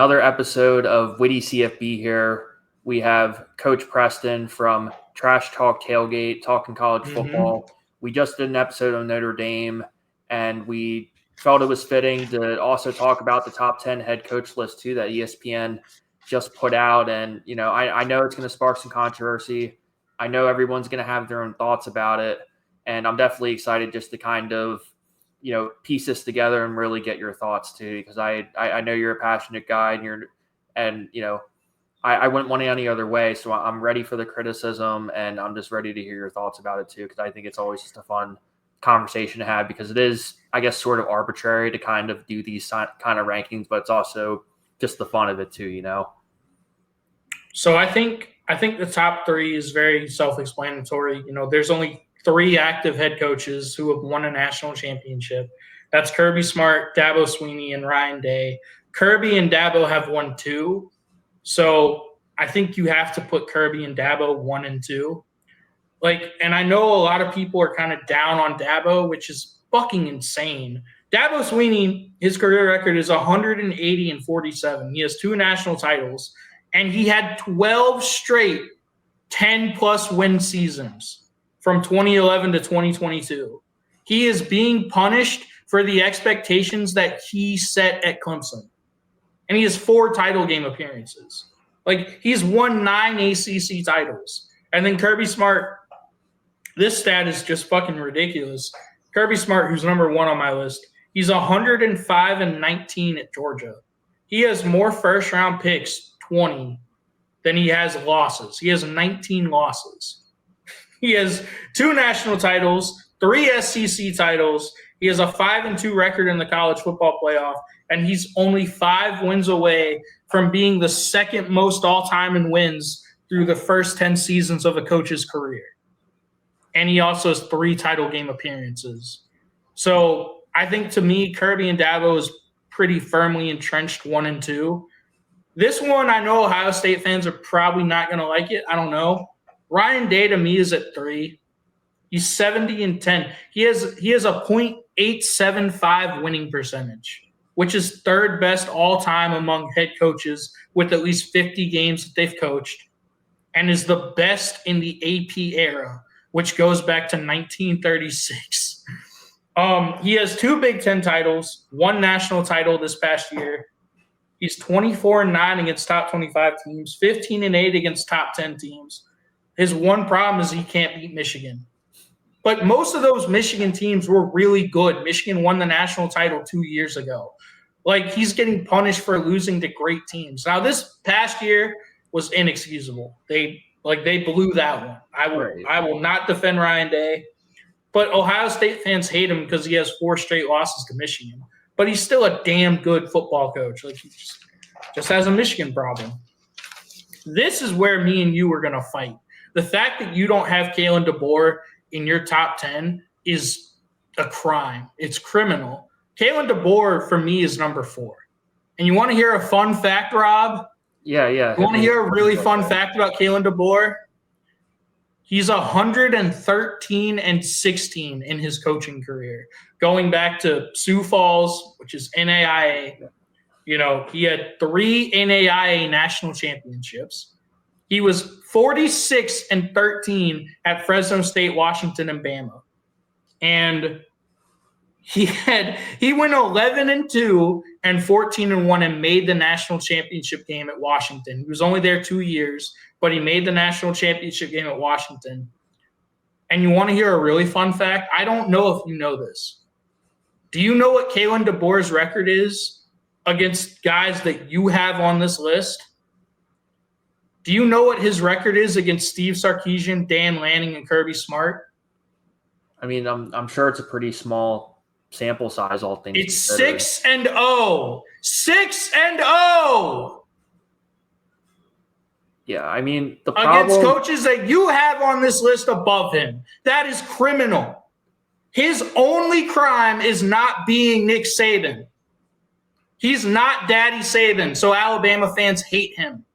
Another episode of Witty CFB here. We have Coach Preston from Trash Talk Tailgate, talking college football. We just did an episode on Notre Dame, and we felt it was fitting to also talk about the top 10 head coach list too that ESPN just put out. And, you know, I know it's going to spark some controversy. I know everyone's going to have their own thoughts about it. And I'm definitely excited just to kind of, you know, piece this together and really get your thoughts too, because I know you're a passionate guy and you know, I wouldn't want it any other way. So I'm ready for the criticism, and I'm just ready to hear your thoughts about it too, because I think it's always just a fun conversation to have, because it is, I guess, sort of arbitrary to kind of do these kind of rankings, but it's also just the fun of it too, you know? So I think the top three is very self-explanatory. You know, there's only 3 active head coaches who have won a national championship. That's Kirby Smart, Dabo Swinney, and Ryan Day. Kirby and Dabo have won 2. So I think you have to put Kirby and Dabo 1 and 2. And I know a lot of people are kind of down on Dabo, which is fucking insane. Dabo Swinney, his career record is 180-47. He has 2 national titles, and he had 12 straight 10-plus win seasons from 2011 to 2022. He is being punished for the expectations that he set at Clemson. And he has 4 title game appearances. He's won 9 ACC titles. And then Kirby Smart, this stat is just fucking ridiculous. Kirby Smart, who's number 1 on my list, he's 105-19 at Georgia. He has more first-round picks, 20, than he has losses. He has 19 losses. He has 2 national titles, 3 SEC titles. He has a 5-2 record in the college football playoff, and he's only 5 wins away from being the second most all-time in wins through the first 10 seasons of a coach's career. And he also has 3 title game appearances. So I think, to me, Kirby and Dabo is pretty firmly entrenched 1 and 2. This one, I know Ohio State fans are probably not going to like it. I don't know. Ryan Day, to me, is at 3. He's 70-10. He has a .875 winning percentage, which is 3rd best all time among head coaches with at least 50 games that they've coached, and is the best in the AP era, which goes back to 1936. He has 2 Big Ten titles, 1 national title this past year. He's 24-9 against top 25 teams, 15-8 against top 10 teams. His one problem is he can't beat Michigan. But most of those Michigan teams were really good. Michigan won the national title 2 years ago. He's getting punished for losing to great teams. Now, this past year was inexcusable. They blew that one. I will not defend Ryan Day. But Ohio State fans hate him because he has 4 straight losses to Michigan. But he's still a damn good football coach. He just has a Michigan problem. This is where me and you are going to fight. The fact that you don't have Kalen DeBoer in your top 10 is a crime. It's criminal. Kalen DeBoer, for me, is number 4. And you want to hear a fun fact, Rob? Yeah. You want to hear a really fun fact about Kalen DeBoer? He's 113-16 in his coaching career, going back to Sioux Falls, which is NAIA. You know, he had 3 NAIA national championships. He was 46-13 at Fresno State, Washington, and Bama. And he went 11-2 and 14-1 and made the national championship game at Washington. He was only there 2 years, but he made the national championship game at Washington. And you want to hear a really fun fact? I don't know if you know this. Do you know what Kalen DeBoer's record is against guys that you have on this list? Do you know what his record is against Steve Sarkisian, Dan Lanning, and Kirby Smart? I mean, I'm sure it's a pretty small sample size, all things considered. It's 6-0. 6-0. Yeah, I mean, the problem against coaches that you have on this list above him. That is criminal. His only crime is not being Nick Saban. He's not Daddy Saban, so Alabama fans hate him.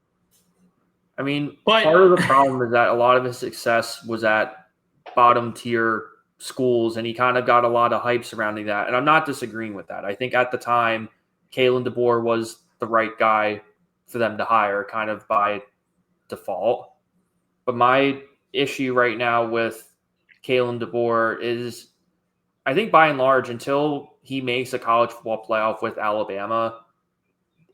I mean, part of the problem is that a lot of his success was at bottom tier schools, and he kind of got a lot of hype surrounding that. And I'm not disagreeing with that. I think at the time, Kalen DeBoer was the right guy for them to hire kind of by default. But my issue right now with Kalen DeBoer is, I think by and large, until he makes a college football playoff with Alabama,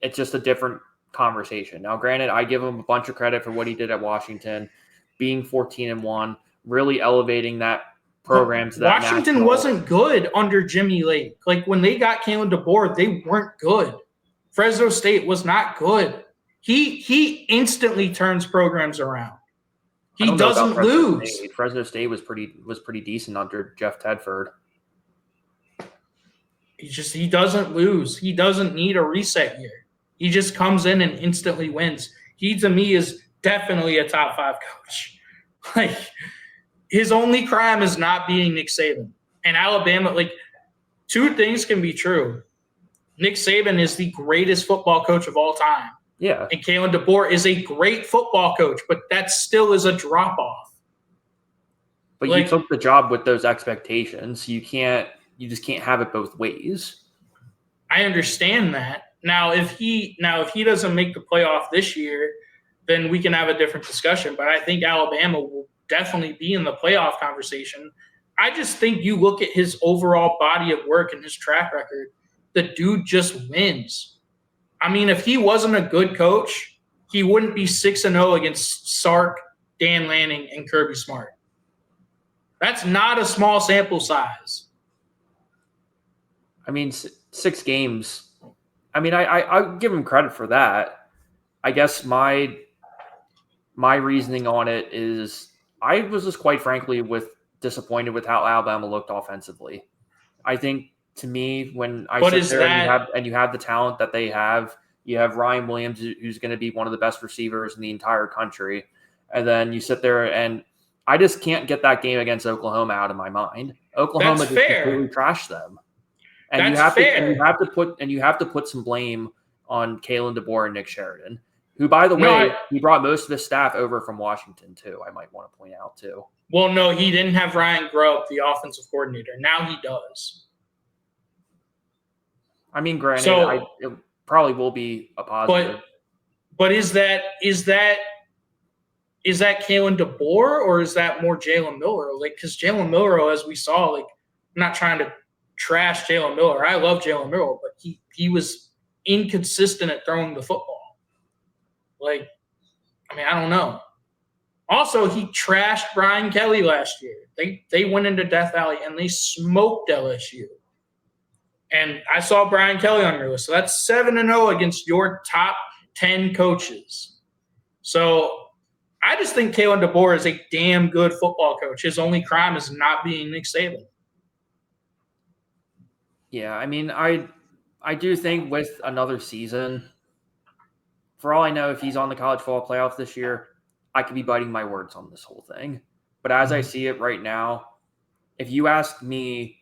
it's just a different conversation. Now, granted, I give him a bunch of credit for what he did at Washington, being 14-1, really elevating that program to that. Washington wasn't good under Jimmy Lake. Like when they got Kalen DeBoer, they weren't good. Fresno State was not good. He instantly turns programs around. He doesn't lose. Fresno State was pretty decent under Jeff Tedford. He doesn't lose. He doesn't need a reset year. He just comes in and instantly wins. He, to me, is definitely a top 5 coach. Like, his only crime is not being Nick Saban. And Alabama, like, 2 things can be true. Nick Saban is the greatest football coach of all time. Yeah. And Kalen DeBoer is a great football coach, but that still is a drop-off. But you took the job with those expectations. You just can't have it both ways. I understand that. Now, if he doesn't make the playoff this year, then we can have a different discussion. But I think Alabama will definitely be in the playoff conversation. I just think you look at his overall body of work and his track record, the dude just wins. I mean, if he wasn't a good coach, he wouldn't be 6-0 against Sark, Dan Lanning, and Kirby Smart. That's not a small sample size. I mean, 6 games. I mean, I'll give him credit for that. I guess my reasoning on it is I was just quite frankly disappointed with how Alabama looked offensively. I think, to me, when I sit there and you have the talent that they have, you have Ryan Williams, who's going to be one of the best receivers in the entire country, and then you sit there and I just can't get that game against Oklahoma out of my mind. Oklahoma just completely trashed them. And you have to put some blame on Kalen DeBoer and Nick Sheridan, who, by the way, he brought most of his staff over from Washington too. I might want to point out too. Well, no, he didn't have Ryan Grubb, the offensive coordinator. Now he does. I mean, granted, it probably will be a positive. But is that Kalen DeBoer or is that more Jalen Miller? Like, because Jalen Miller, as we saw, like, I'm not trying to trash Jalen Miller. I love Jalen Miller, but he was inconsistent at throwing the football. Like, I mean, I don't know. Also, he trashed Brian Kelly last year. They went into Death Valley and they smoked LSU. And I saw Brian Kelly on your list. So that's 7-0 against your top 10 coaches. So I just think Kalen DeBoer is a damn good football coach. His only crime is not being Nick Saban. Yeah, I mean, I do think with another season, for all I know, if he's on the college football playoff this year, I could be biting my words on this whole thing. But as I see it right now, if you ask me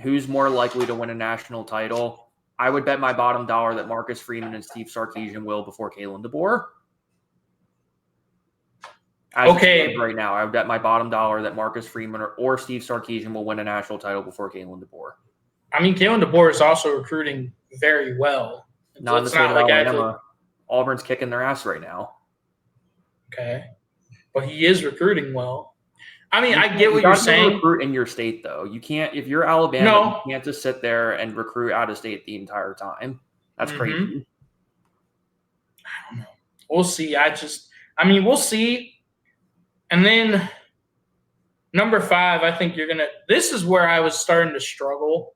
who's more likely to win a national title, I would bet my bottom dollar that Marcus Freeman and Steve Sarkisian will before Kalen DeBoer. Right now, I would bet my bottom dollar that Marcus Freeman or Steve Sarkisian will win a national title before Kalen DeBoer. I mean, Kalen DeBoer is also recruiting very well. Not in the state of Alabama. Auburn's kicking their ass right now. Okay. But he is recruiting well. I mean, I get what you're saying. Recruit in your state, though. You can't, if you're Alabama, you can't just sit there and recruit out of state the entire time. That's crazy. I don't know. We'll see. We'll see. And then number 5, I think this is where I was starting to struggle.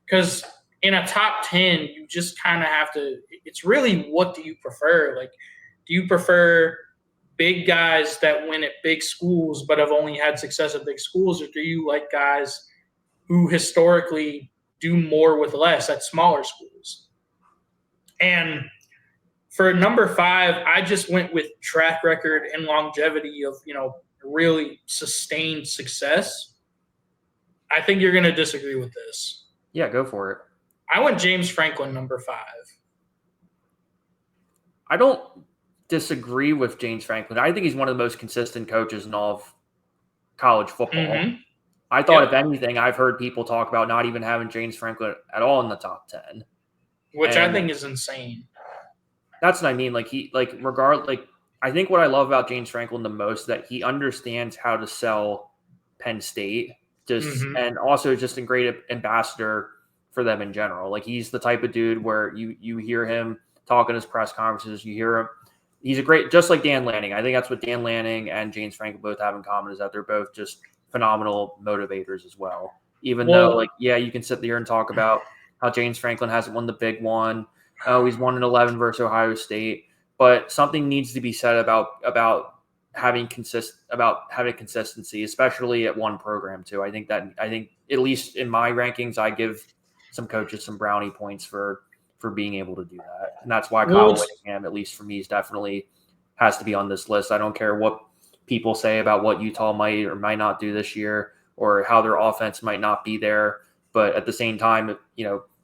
Because in a top 10, you just kind of have to, it's really what do you prefer? Like, do you prefer big guys that win at big schools but have only had success at big schools, or do you like guys who historically do more with less at smaller schools? And for number 5, I just went with track record and longevity of, really sustained success. I think you're going to disagree with this. Yeah, go for it. I went James Franklin, number 5. I don't disagree with James Franklin. I think he's one of the most consistent coaches in all of college football. Mm-hmm. I thought, if anything, I've heard people talk about not even having James Franklin at all in the top 10. which I think is insane. That's what I mean. I think what I love about James Franklin the most is that he understands how to sell Penn State, and also just a great ambassador for them in general. Like, he's the type of dude where you hear him talk in his press conferences, you hear him. He's a great, just like Dan Lanning. I think that's what Dan Lanning and James Franklin both have in common, is that they're both just phenomenal motivators as well. Even though, you can sit there and talk about how James Franklin hasn't won the big one. Oh, he's won an 11 versus Ohio State. But something needs to be said about having consistency, especially at one program too. I think at least in my rankings, I give some coaches some brownie points for being able to do that, and that's why Kyle Whittingham, at least for me, definitely has to be on this list. I don't care what people say about what Utah might or might not do this year, or how their offense might not be there, but at the same time,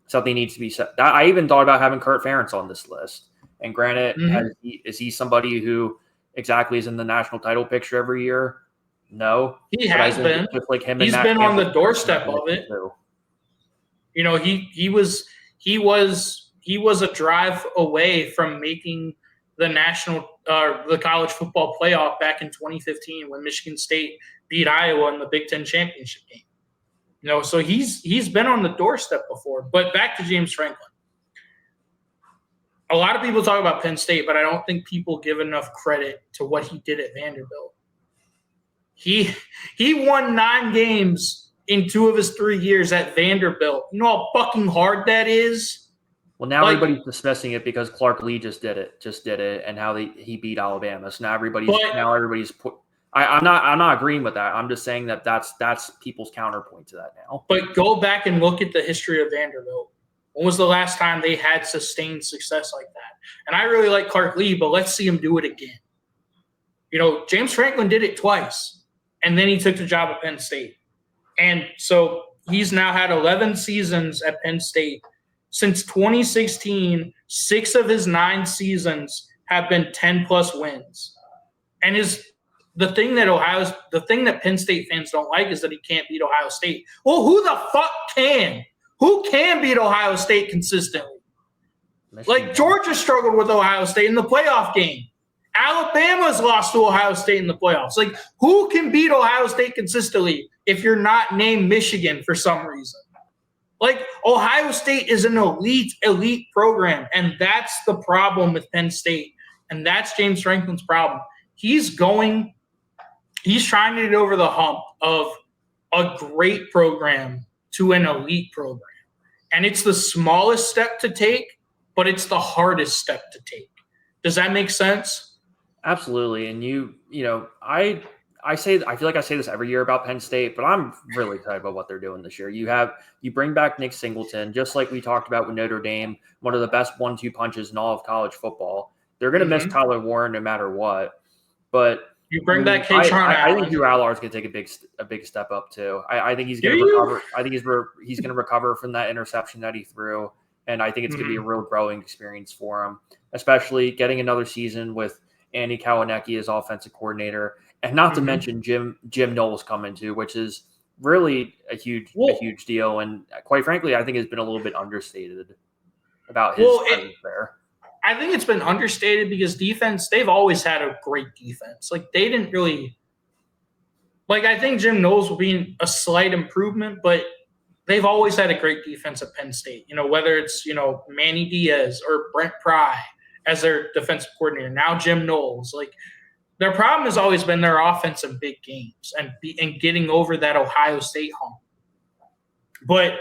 something needs to be said. I even thought about having Kurt Ferentz on this list. And granted, is he somebody who exactly is in the national title picture every year? No. He has been. Just like him, he's been on the doorstep of it. Too. He was a drive away from making the the college football playoff back in 2015 when Michigan State beat Iowa in the Big Ten championship game. So he's been on the doorstep before. But back to James Franklin. A lot of people talk about Penn State, but I don't think people give enough credit to what he did at Vanderbilt. He won 9 games in 2 of his 3 years at Vanderbilt. You know how fucking hard that is? Well, now everybody's dismissing it because Clark Lee just did it, and how he beat Alabama. So now everybody's I'm not agreeing with that. I'm just saying that that's people's counterpoint to that now. But go back and look at the history of Vanderbilt. When was the last time they had sustained success like that? And I really like Clark Lee, but let's see him do it again. James Franklin did it twice, and then he took the job at Penn State. And so he's now had 11 seasons at Penn State. Since 2016, 6 of his 9 seasons have been 10-plus wins. And the thing that Penn State fans don't like is that he can't beat Ohio State. Well, who the fuck can? Who can beat Ohio State consistently? Like, Georgia struggled with Ohio State in the playoff game. Alabama's lost to Ohio State in the playoffs. Like, who can beat Ohio State consistently if you're not named Michigan for some reason? Like, Ohio State is an elite program, and that's the problem with Penn State, and that's James Franklin's problem. He's trying to get over the hump of a great program to an elite program. And it's the smallest step to take, but it's the hardest step to take. Does that make sense? Absolutely. And I feel like I say this every year about Penn State, but I'm really excited about what they're doing this year. You bring back Nick Singleton, just like we talked about with Notre Dame, one of the best 1-2 punches in all of college football. They're going to miss Tyler Warren no matter what, but you bring back K-Tron Allen. I think Drew Allar is going to take a big step up too. I think he's going to recover. I think he's going to recover from that interception that he threw, and I think it's going to be a real growing experience for him, especially getting another season with Andy Kawanecki as offensive coordinator, and not to mention Jim Knowles coming too, which is really a huge deal, and quite frankly, I think has been a little bit understated about his presence there. I think it's been understated because defense, they've always had a great defense. Like, they didn't really – like, I think Jim Knowles will be a slight improvement, but they've always had a great defense at Penn State. Whether it's, Manny Diaz or Brent Pry as their defensive coordinator. Now Jim Knowles. Like, their problem has always been their offense in big games and getting over that Ohio State hump. But,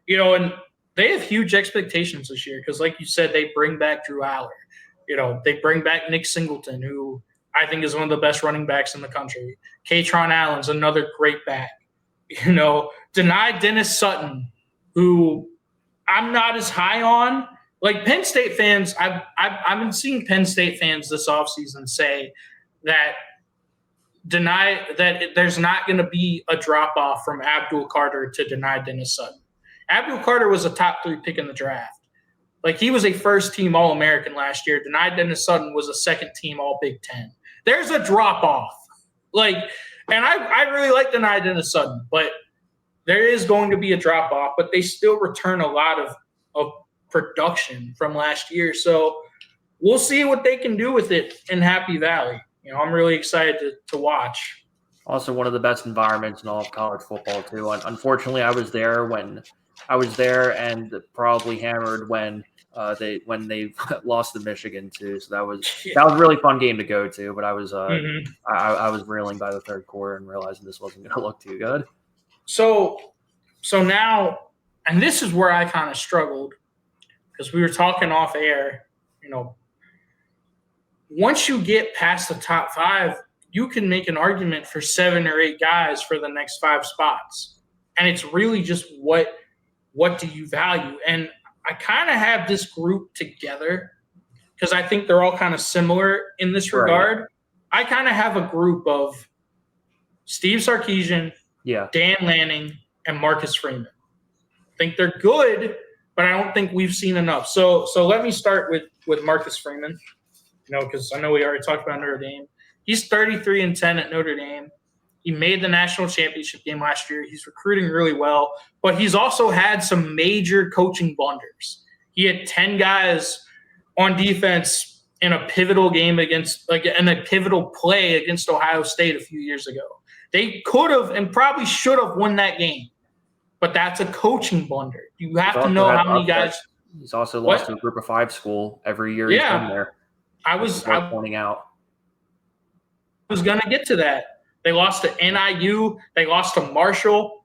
and – they have huge expectations this year because, like you said, they bring back Drew Allar. They bring back Nick Singleton, who I think is one of the best running backs in the country. K-Tron Allen's another great back. Denied Dennis Sutton, who I'm not as high on. Like, Penn State fans, I've been seeing Penn State fans this offseason say that there's not going to be a drop-off from Abdul Carter to deny Dennis Sutton. Abdul Carter was a top 3 pick in the draft. Like, he was a first-team All-American last year. Denied Dennis Sutton was a second-team All-Big Ten. There's a drop-off. Like, and I really like Denied Dennis Sutton, but there is going to be a drop-off, but they still return a lot of production from last year. So we'll see what they can do with it in Happy Valley. I'm really excited to watch. Also, one of the best environments in all of college football, too. Unfortunately, I was there and probably hammered when they lost to Michigan too. So that was a really fun game to go to. But I was I was reeling by the third quarter and realizing this wasn't going to look too good. So now, and this is where I kind of struggled because we were talking off air. Once you get past the top 5, you can make an argument for 7 or 8 guys for the next 5 spots. And it's really just what do you value? And I kind of have this group together because I think they're all kind of similar in this regard. Right. I kind of have a group of Steve Sarkisian, Dan Lanning, and Marcus Freeman. I think they're good, but I don't think we've seen enough. So let me start with Marcus Freeman, because I know we already talked about Notre Dame. He's 33-10 at Notre Dame. He made the national championship game last year. He's recruiting really well, but he's also had some major coaching blunders. He had 10 guys on defense in a pivotal game in a pivotal play against Ohio State a few years ago. They could have and probably should have won that game, but that's a coaching blunder. You have to know how many guys. He's also lost to a Group of 5 school every year he's been there. I was pointing out. I was going to get to that. They lost to NIU. They lost to Marshall,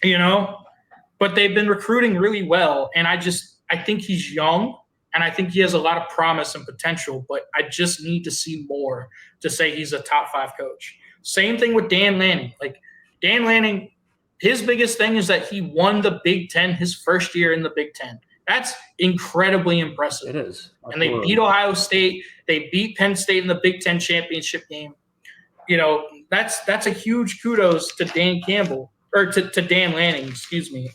but they've been recruiting really well. And I think he's young, and I think he has a lot of promise and potential, but I just need to see more to say he's a top 5 coach. Same thing with Dan Lanning. Dan Lanning, his biggest thing is that he won the Big Ten his first year in the Big Ten. That's incredibly impressive. It is. Absolutely. And they beat Ohio State. They beat Penn State in the Big Ten championship game. That's a huge kudos to Dan Campbell or to Dan Lanning, excuse me.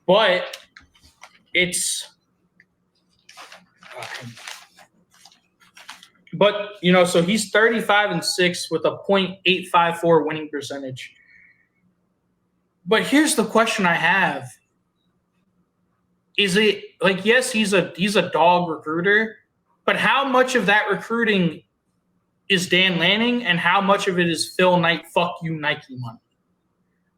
But it's so he's 35-6 with a .854 winning percentage. But here's the question I have. Is it yes, he's a dog recruiter, but how much of that recruiting is Dan Lanning and how much of it is Phil Knight, fuck you, Nike money?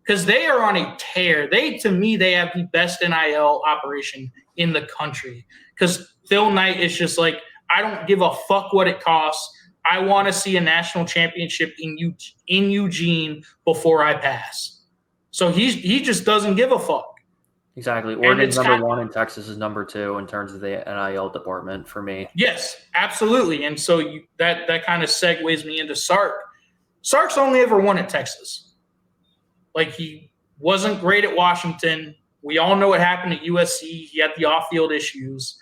Because they are on a tear. To me, they have the best NIL operation in the country. Because Phil Knight is just I don't give a fuck what it costs. I want to see a national championship in Eugene before I pass. So he just doesn't give a fuck. Exactly. Oregon's number 1 and Texas is number 2 in terms of the NIL department for me. Yes, absolutely. And so that kind of segues me into Sark. Sark's only ever won at Texas. He wasn't great at Washington. We all know what happened at USC. He had the off-field issues,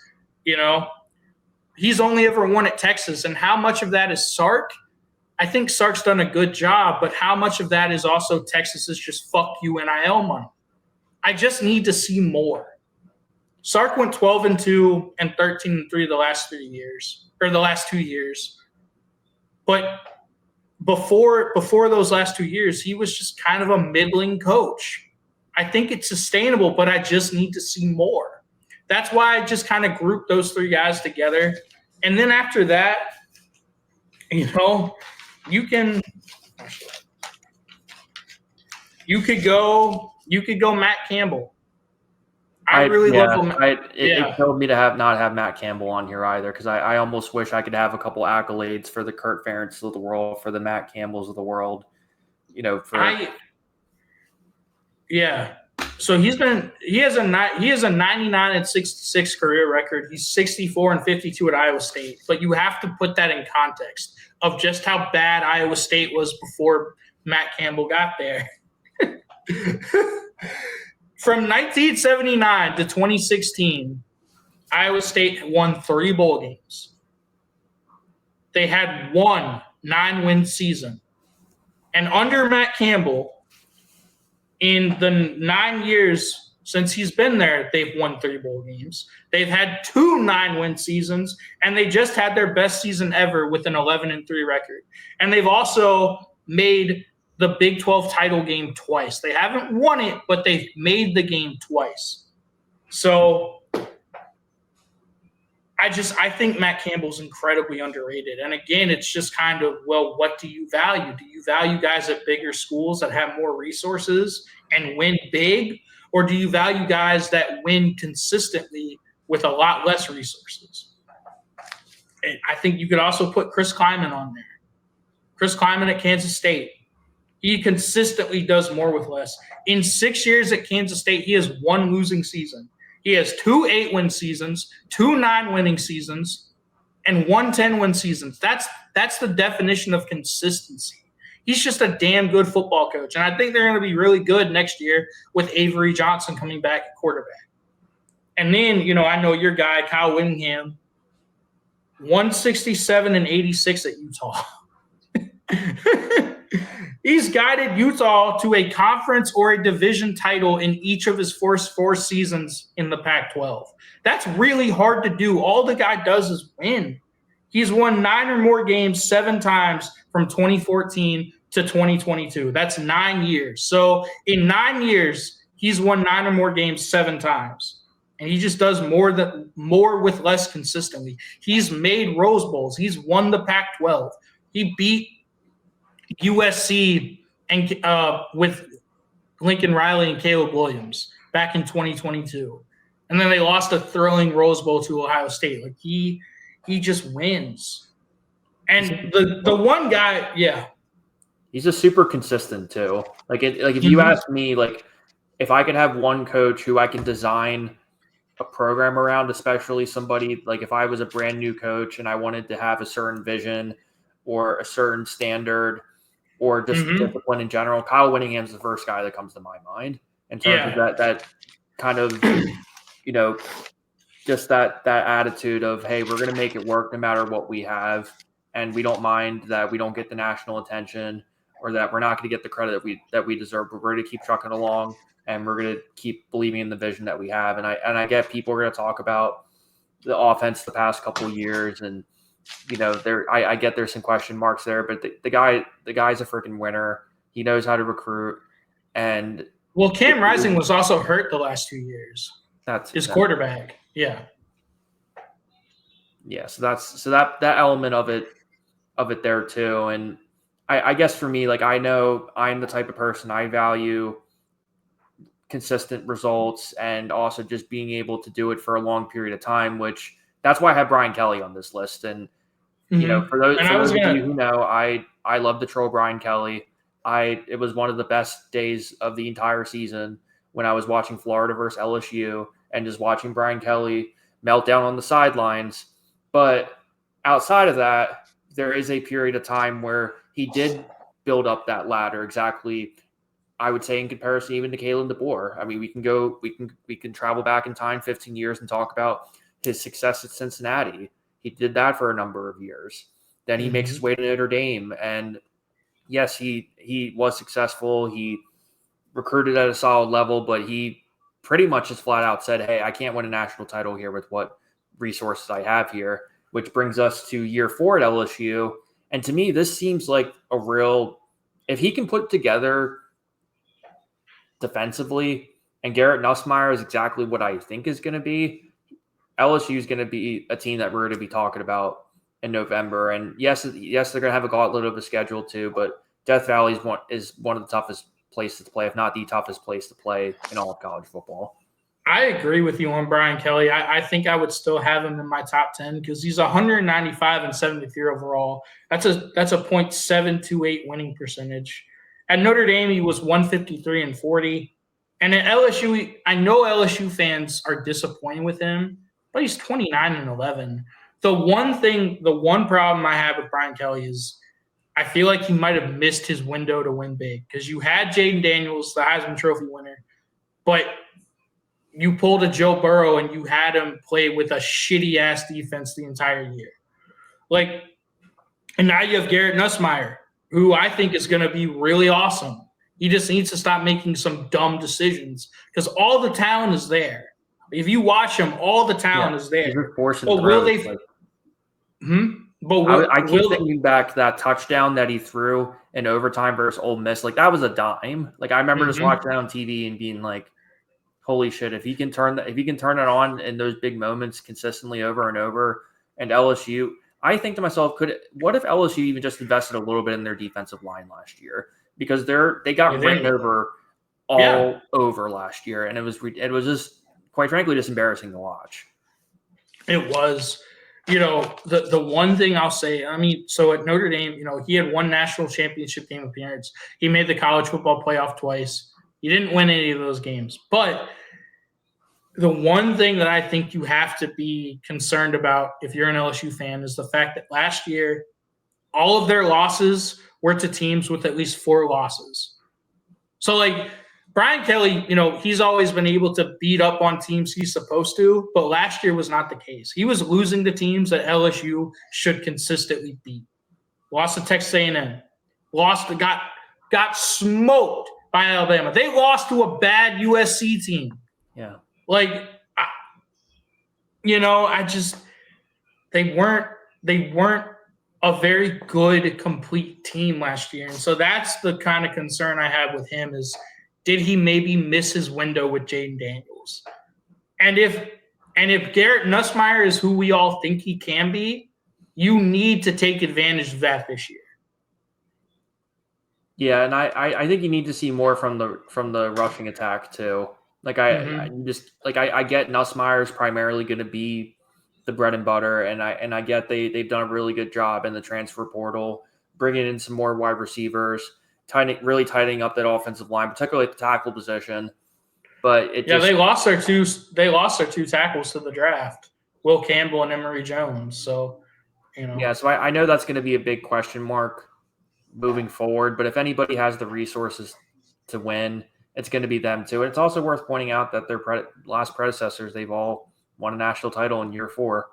He's only ever won at Texas. And how much of that is Sark? I think Sark's done a good job, but how much of that is also Texas's just fuck you NIL money? I just need to see more. Sark went 12-2 and 13-3 the last 2 years. But before those last 2 years, he was just kind of a middling coach. I think it's sustainable, but I just need to see more. That's why I just kind of grouped those 3 guys together. And then after that, you could go Matt Campbell. I really love him. It killed me to not have Matt Campbell on here either, because I almost wish I could have a couple accolades for the Kurt Ferentzes of the world, for the Matt Campbells of the world. So he has a 99-66 career record. He's 64-52 at Iowa State. But you have to put that in context of just how bad Iowa State was before Matt Campbell got there. From 1979 to 2016, Iowa State won 3 bowl games. They had 1 9-win season. And under Matt Campbell, in the 9 years since he's been there, they've won 3 bowl games. They've had 2 9-win seasons, and they just had their best season ever with an 11-3 record. And they've also made the Big 12 title game twice. They haven't won it, but they've made the game twice. So I think Matt Campbell's incredibly underrated. And again, it's just kind of, well, what do you value? Do you value guys at bigger schools that have more resources and win big? Or do you value guys that win consistently with a lot less resources? And I think you could also put Chris Kleiman on there. Chris Kleiman at Kansas State. He consistently does more with less. In 6 years at Kansas State, he has one losing season. He has 2 8-win seasons, 2 9-winning seasons, and 1 10-win seasons. That's the definition of consistency. He's just a damn good football coach. And I think they're going to be really good next year with Avery Johnson coming back at quarterback. And then, I know your guy, Kyle Whittingham, 167 and 86 at Utah. He's guided Utah to a conference or a division title in each of his first 4 seasons in the Pac-12. That's really hard to do. All the guy does is win. He's won 9 or more games 7 times from 2014 to 2022. That's 9 years. So in 9 years, he's won 9 or more games 7 times. And he just does more with less consistently. He's made Rose Bowls. He's won the Pac-12. He beat USC and with Lincoln Riley and Caleb Williams back in 2022. And then they lost a thrilling Rose Bowl to Ohio State. Like he just wins. And the one guy, yeah. He's a super consistent too. If you ask me, if I could have one coach who I can design a program around, especially somebody if I was a brand new coach and I wanted to have a certain vision or a certain standard or just discipline in general, Kyle Whittingham's the first guy that comes to my mind in terms of that kind of, just that attitude of, hey, we're going to make it work no matter what we have. And we don't mind that we don't get the national attention or that we're not going to get the credit that we deserve, but we're going to keep trucking along and we're going to keep believing in the vision that we have. And I get people are going to talk about the offense the past couple of years and, I get there's some question marks there, but the guy's a freaking winner. He knows how to recruit. And Cam Rising was also hurt the last 2 years. That's his quarterback. Yeah. Yeah. So that element of it there too. And I guess for me, I know I'm the type of person I value consistent results and also just being able to do it for a long period of time, which that's why I have Brian Kelly on this list. And, for those of you who know, I love to troll Brian Kelly. It was one of the best days of the entire season when I was watching Florida versus LSU and just watching Brian Kelly melt down on the sidelines. But outside of that, there is a period of time where he did build up that ladder exactly, I would say, in comparison even to Kalen DeBoer. I mean, we can travel back in time 15 years and talk about his success at Cincinnati. He did that for a number of years. Then he makes his way to Notre Dame. And yes, he was successful. He recruited at a solid level, but he pretty much just flat out said, hey, I can't win a national title here with what resources I have here, which brings us to year 4 at LSU. And to me, this seems like a real, if he can put together defensively, and Garrett Nussmeier is exactly what I think is going to be, LSU is going to be a team that we're going to be talking about in November. And yes, they're going to have a gauntlet of a schedule too, but Death Valley is one of the toughest places to play, if not the toughest place to play in all of college football. I agree with you on Brian Kelly. I think I would still have him in my top 10 because he's 195 and 73 overall. That's a .728 winning percentage. At Notre Dame, he was 153 and 40. And at LSU, I know LSU fans are disappointed with him, but he's 29 and 11. The one problem I have with Brian Kelly is I feel like he might have missed his window to win big because you had Jaden Daniels, the Heisman Trophy winner, but you pulled a Joe Burrow and you had him play with a shitty-ass defense the entire year. And now you have Garrett Nussmeier, who I think is going to be really awesome. He just needs to stop making some dumb decisions because all the talent is there. If you watch him, all the talent is there. But will they? I keep thinking back to that touchdown that he threw in overtime versus Ole Miss. That was a dime. I remember just watching that on TV and being like, holy shit, if he can turn it on in those big moments consistently over and over, and LSU, I think to myself, what if LSU even just invested a little bit in their defensive line last year? Because they got written over all over last year, and it was just, quite frankly, just embarrassing to watch. It was. The one thing I'll say, so at Notre Dame, he had one national championship game appearance. He made the college football playoff twice. He didn't win any of those games. But the one thing that I think you have to be concerned about if you're an LSU fan is the fact that last year, all of their losses were to teams with at least 4 losses. So, Brian Kelly, he's always been able to beat up on teams he's supposed to, but last year was not the case. He was losing to teams that LSU should consistently beat. Lost to Texas A&M. Got smoked by Alabama. They lost to a bad USC team. Yeah. They weren't a very good, complete team last year. And so that's the kind of concern I have with him is, did he maybe miss his window with Jaden Daniels? And if Garrett Nussmeier is who we all think he can be, you need to take advantage of that this year. Yeah, and I think you need to see more from the rushing attack too. I get Nussmeier is primarily going to be the bread and butter, and I get they've done a really good job in the transfer portal, bringing in some more wide receivers, really tightening up that offensive line, particularly at the tackle position. But they lost their two tackles to the draft, Will Campbell and Emory Jones. So, Yeah, so I know that's going to be a big question mark moving forward. But if anybody has the resources to win, it's going to be them too. And it's also worth pointing out that their last predecessors, they've all won a national title in year 4.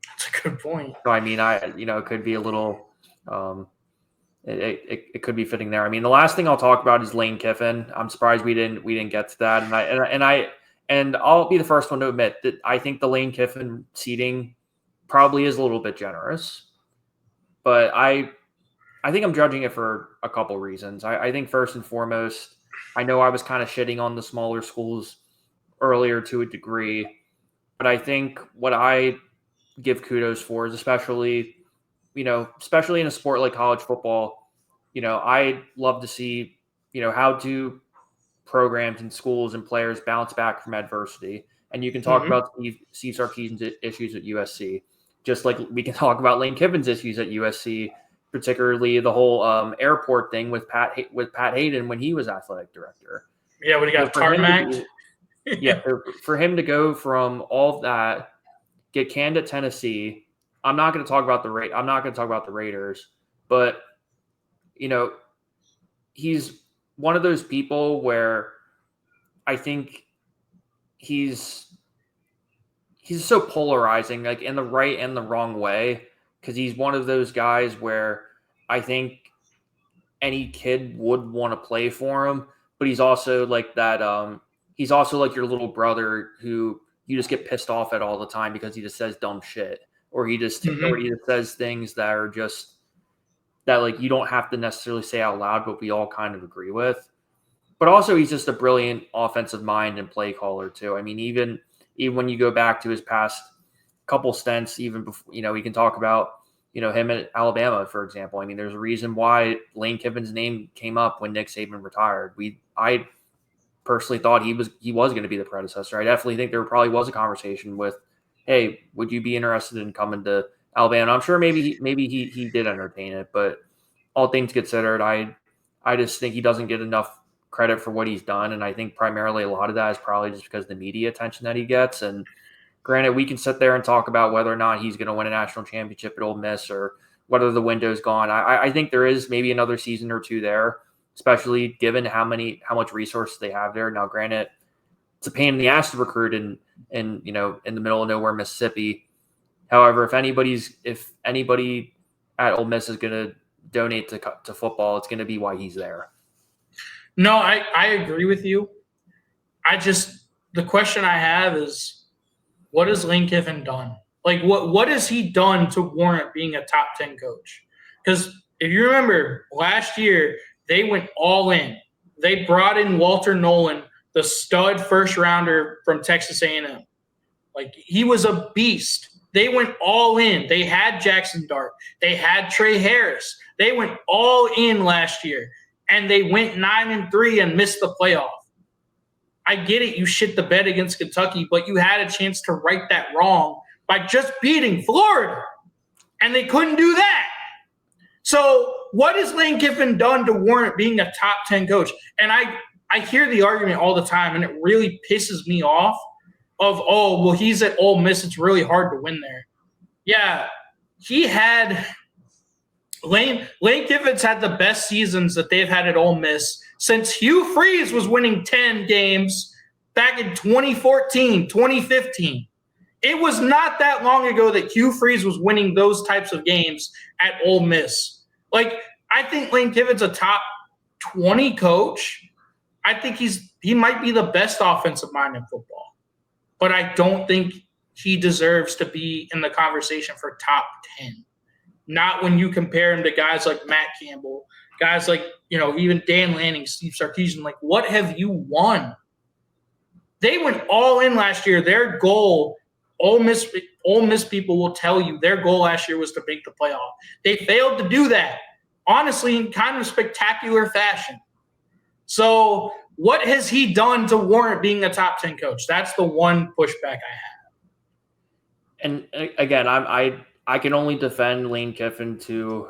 That's a good point. So it could be a little. It could be fitting there. The last thing I'll talk about is Lane Kiffin. I'm surprised we didn't get to that, and I'll be the first one to admit that I think the Lane Kiffin seating probably is a little bit generous, but I think I'm judging it for a couple reasons. I think first and foremost, I know I was kind of shitting on the smaller schools earlier to a degree, but I think what I give kudos for is especially in a sport like college football, I love to see, how do programs and schools and players bounce back from adversity. And you can talk about Steve Sarkisian's issues at USC, just like we can talk about Lane Kiffin's issues at USC, particularly the whole airport thing with Pat Hayden when he was athletic director. Yeah, when he got tarmacked. For him to go from all of that, get canned at Tennessee. I'm not going to talk about the Raiders, but he's one of those people where I think he's so polarizing, in the right and the wrong way, because he's one of those guys where I think any kid would want to play for him, but he's also like that. He's also like your little brother who you just get pissed off at all the time because he just says dumb shit. Or he just says things that are just that you don't have to necessarily say out loud, but we all kind of agree with. But also he's just a brilliant offensive mind and play caller too. Even when you go back to his past couple stints, even before, we can talk about, him at Alabama, for example. There's a reason why Lane Kiffin's name came up when Nick Saban retired. I personally thought he was going to be the predecessor. I definitely think there probably was a conversation with, hey, would you be interested in coming to Alabama? I'm sure maybe he did entertain it, but all things considered, I just think he doesn't get enough credit for what he's done, and I think primarily a lot of that is probably just because of the media attention that he gets. And granted, we can sit there and talk about whether or not he's going to win a national championship at Ole Miss or whether the window's gone. I think there is maybe another season or two there, especially given how much resources they have there. Now, granted, it's a pain in the ass to recruit in the middle of nowhere, Mississippi. However, if anybody at Ole Miss is going to donate to football, it's going to be why he's there. No, I agree with you. The question I have is, what has Lane Kiffin done? What has he done to warrant being a top 10 coach? Because if you remember last year, they went all in. They brought in Walter Nolan, the stud first rounder from Texas A&M. Like, he was a beast. They went all in. They had Jackson Dart. They had Trey Harris. They went all in last year, and they went 9-3 and missed the playoff. I get it. You shit the bed against Kentucky, but you had a chance to right that wrong by just beating Florida, and they couldn't do that. So what has Lane Kiffin done to warrant being a top 10 coach? And I hear the argument all the time, and it really pisses me off of, oh, well, he's at Ole Miss. It's really hard to win there. Yeah, he had Lane Kiffin's had the best seasons that they've had at Ole Miss since Hugh Freeze was winning 10 games back in 2014, 2015. It was not that long ago that Hugh Freeze was winning those types of games at Ole Miss. Like, I think Lane Kiffin's a top 20 coach. I think he might be the best offensive mind in football. But I don't think he deserves to be in the conversation for top 10. Not when you compare him to guys like Matt Campbell, guys like, even Dan Lanning, Steve Sarkisian. Like, what have you won? They went all in last year. Their goal, Ole Miss people will tell you, their goal last year was to make the playoff. They failed to do that, honestly, in kind of spectacular fashion. So what has he done to warrant being a top 10 coach? That's the one pushback I have. And again, I can only defend Lane Kiffin to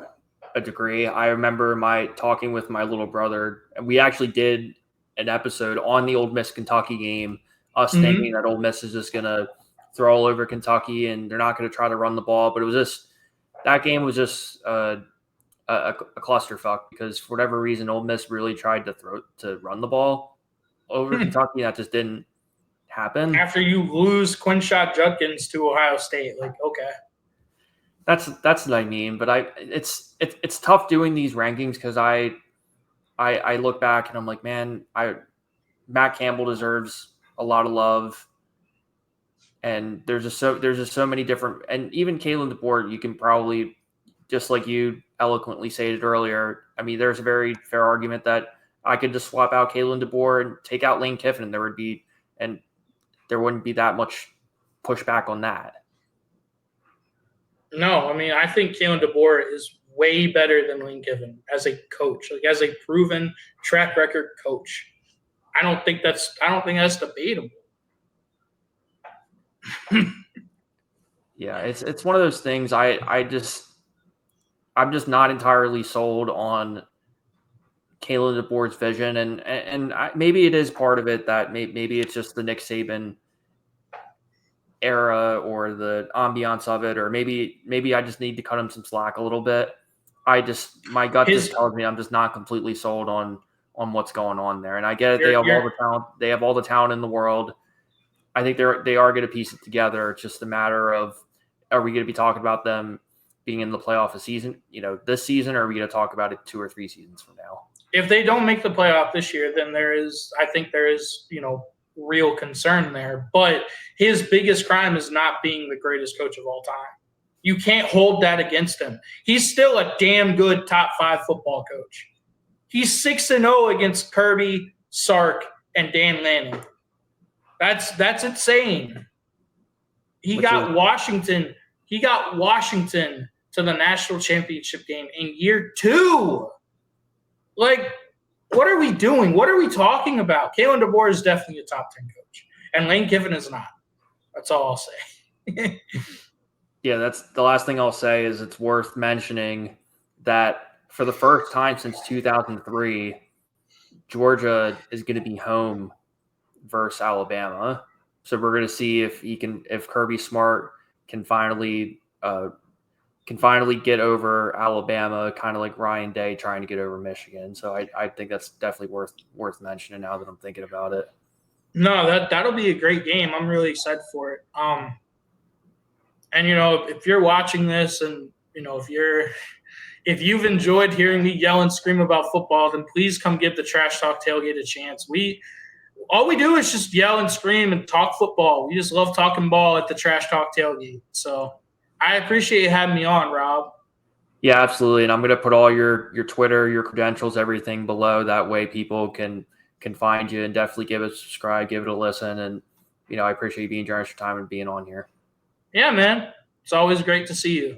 a degree. I remember talking with my little brother, and we actually did an episode on the Ole Miss Kentucky game, us thinking that Ole Miss is just going to throw all over Kentucky and they're not going to try to run the ball. But it was just – that game was just a clusterfuck because for whatever reason, Ole Miss really tried to run the ball over Kentucky. That just didn't happen. After you lose Quinshot Judkins to Ohio State, like, okay. That's what I mean. But it's tough doing these rankings because I look back and I'm like, man, Matt Campbell deserves a lot of love. And there's just so many different, and even Kalen DeBoer, you can probably, just like you eloquently stated earlier, I mean, there's a very fair argument that I could just swap out Kalen DeBoer and take out Lane Kiffin, and there wouldn't be that much pushback on that. No, I mean, I think Kalen DeBoer is way better than Lane Kiffin as a coach, like as a proven track record coach. I don't think that's debatable. Yeah, it's one of those things. I'm just not entirely sold on Kalen DeBoer's vision, and maybe it is part of it that maybe it's just the Nick Saban era or the ambiance of it, or maybe I just need to cut him some slack a little bit. My gut just tells me I'm just not completely sold on what's going on there, and I get it. They have all the talent. They have all the talent in the world. I think they are going to piece it together. It's just a matter of, are we going to be talking about them being in the playoff this season, this season, or are we going to talk about it 2 or 3 seasons from now? If they don't make the playoff this year, then I think there is, real concern there. But his biggest crime is not being the greatest coach of all time. You can't hold that against him. He's still a damn good top 5 football coach. He's 6-0 against Kirby, Sark, and Dan Lanning. That's insane. He got Washington to the national championship game in year 2. Like, what are we doing? What are we talking about? Kalen DeBoer is definitely a top 10 coach, and Lane Kiffin is not. That's all I'll say. Yeah, that's the last thing I'll say is it's worth mentioning that for the first time since 2003, Georgia is going to be home versus Alabama. So we're going to see if Kirby Smart can finally get over Alabama, kind of like Ryan Day trying to get over Michigan. So I think that's definitely worth mentioning now that I'm thinking about it. No, that'll be a great game. I'm really excited for it. And if you're watching this, and if you've enjoyed hearing me yell and scream about football, then please come give the Trash Talk Tailgate a chance. All we do is just yell and scream and talk football. We just love talking ball at the Trash Talk Tailgate. So I appreciate you having me on, Rob. Yeah, absolutely. And I'm going to put all your Twitter, your credentials, everything below. That way people can can find you, and definitely give it a subscribe, give it a listen. And, I appreciate you being generous with your time and being on here. Yeah, man. It's always great to see you.